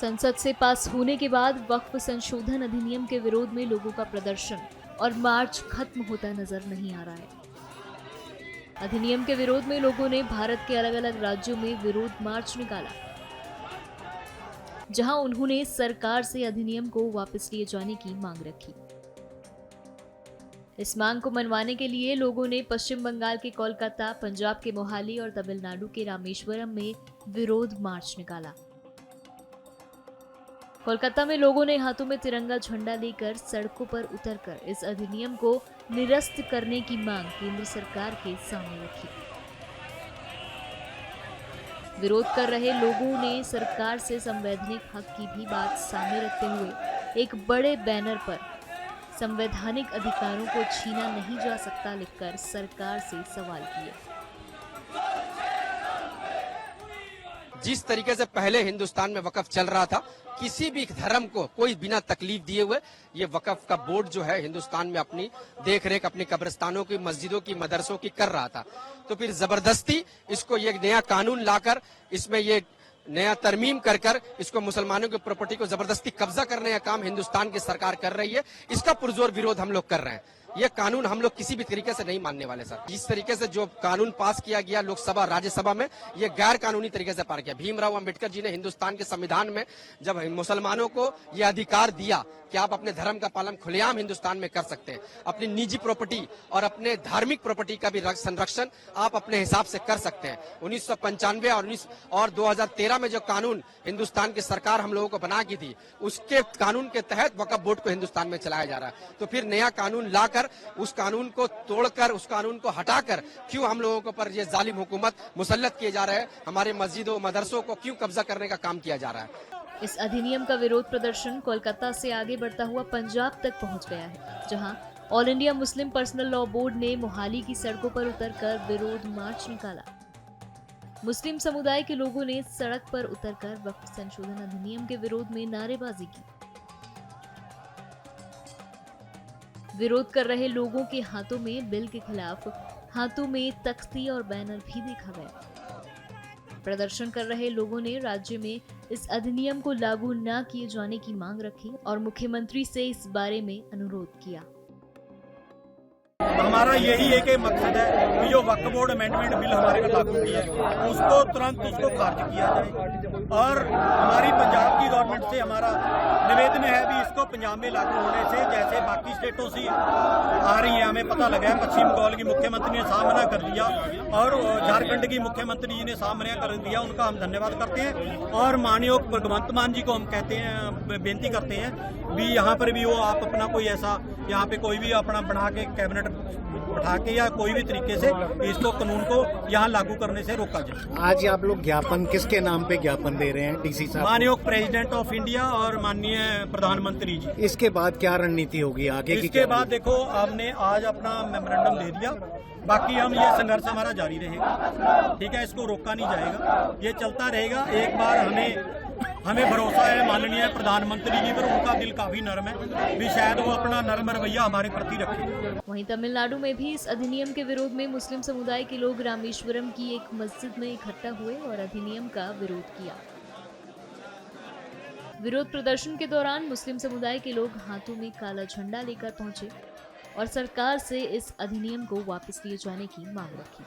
संसद से पास होने के बाद वक्फ संशोधन अधिनियम के विरोध में लोगों का प्रदर्शन और मार्च खत्म होता नजर नहीं आ रहा है। अधिनियम के विरोध में लोगों ने भारत के अलग अलग राज्यों में विरोध मार्च निकाला, जहां उन्होंने सरकार से अधिनियम को वापस लिए जाने की मांग रखी। इस मांग को मनवाने के लिए लोगों ने पश्चिम बंगाल के कोलकाता, पंजाब के मोहाली और तमिलनाडु के रामेश्वरम में विरोध मार्च निकाला। कोलकाता में लोगों ने हाथों में तिरंगा झंडा लेकर सड़कों पर उतरकर इस अधिनियम को निरस्त करने की मांग केंद्र सरकार के सामने रखी। विरोध कर रहे लोगों ने सरकार से संवैधानिक हक की भी बात सामने रखते हुए एक बड़े बैनर पर संवैधानिक अधिकारों को छीना नहीं जा सकता लिखकर सरकार से सवाल किए। जिस तरीके से पहले हिंदुस्तान में वक्फ चल रहा था, किसी भी धर्म को कोई बिना तकलीफ दिए हुए ये वक्फ का बोर्ड जो है हिंदुस्तान में अपनी देखरेख अपनी कब्रिस्तानों की, मस्जिदों की, मदरसों की कर रहा था। तो फिर जबरदस्ती इसको ये नया कानून लाकर इसमें ये नया तरमीम कर कर इसको मुसलमानों की प्रॉपर्टी को जबरदस्ती कब्जा करने का काम हिंदुस्तान की सरकार कर रही है। इसका पुरजोर विरोध हम लोग कर रहे हैं। ये कानून हम लोग किसी भी तरीके से नहीं मानने वाले सर। जिस तरीके से जो कानून पास किया गया लोकसभा राज्यसभा में, ये गैर कानूनी तरीके से पास किया। भीमराव अंबेडकर जी ने हिंदुस्तान के संविधान में जब मुसलमानों को ये अधिकार दिया कि आप अपने धर्म का पालन खुलेआम हिंदुस्तान में कर सकते हैं, अपनी निजी प्रॉपर्टी और अपने धार्मिक प्रॉपर्टी का भी संरक्षण आप अपने हिसाब से कर सकते हैं। 1995 और 2013 में जो कानून हिंदुस्तान की सरकार हम लोगों को बना की थी, उसके कानून के तहत वक्फ बोर्ड को हिंदुस्तान में चलाया जा रहा है। तो फिर नया कानून लाकर उस कानून को तोड़कर, उस कानून को हटाकर क्यों हम लोगों के ऊपर ये जालिम हुकूमत मुसल्लत किए जा रहे हैं, हमारे मस्जिदों मदरसों को क्यों कब्जा करने का काम किया जा रहा है। इस अधिनियम का विरोध प्रदर्शन कोलकाता से आगे बढ़ता हुआ पंजाब तक पहुंच गया है, जहां all India Muslim personal law board ने मोहाली की सड़कों पर उतरकर विरोध मार्च निकाला। मुस्लिम समुदाय के लोगों ने सड़क पर उतरकर वक्फ संशोधन अधिनियम के विरोध में नारेबाजी की। विरोध कर रहे लोगों के हाथों में बिल के खिलाफ हाथों में तख्ती और बैनर भी देखा गया। प्रदर्शन कर रहे लोगों ने राज्य में इस अधिनियम को लागू न किए जाने की मांग रखी और मुख्यमंत्री से इस बारे में अनुरोध किया। हमारा यही एक मकसद है कि जो वक्फ बोर्ड अमेंडमेंट बिल हमारे को लागू किया है उसको तुरंत खारिज किया जाए। और हमारी पंजाब की गवर्नमेंट से हमारा निवेदन है भी इसको पंजाब में लागू होने से जैसे बाकी स्टेटों से आ रही है, हमें पता लगा है पश्चिम बंगाल की मुख्यमंत्री ने साफ मना कर दिया और झारखंड की मुख्यमंत्री जी ने साफ मना कर दिया। उनका हम धन्यवाद करते हैं और माननीय भगवंत मान जी को हम कहते हैं, बेनती करते हैं भी यहाँ पर भी वो आप अपना कोई ऐसा यहाँ पे कोई भी अपना बना के कैबिनेट बैठा के या कोई भी तरीके से इसको कानून को यहाँ लागू करने से रोका जाए। आज आप लोग ज्ञापन किसके नाम पे ज्ञापन दे रहे हैं डीसी साहब? माननीय प्रेसिडेंट ऑफ इंडिया और माननीय प्रधानमंत्री जी। इसके बाद क्या रणनीति होगी आगे की? इसके बाद देखो हमने आज अपना मेमोरेंडम दे दिया, बाकी हम ये संघर्ष हमारा जारी रहेगा। ठीक है, इसको रोका नहीं जाएगा, ये चलता रहेगा। एक बार हमें भरोसा है माननीय प्रधानमंत्री जी पर, उनका दिल काफी नरम है भी शायद वो अपना नरम रवैया हमारे प्रति रखें। वहीं तमिलनाडु में भी इस अधिनियम के विरोध में मुस्लिम समुदाय के लोग रामेश्वरम की एक मस्जिद में इकट्ठा हुए और अधिनियम का विरोध किया। विरोध प्रदर्शन के दौरान मुस्लिम समुदाय के लोग हाथों में काला झंडा लेकर पहुंचे और सरकार से इस अधिनियम को वापस लिए जाने की मांग रखी।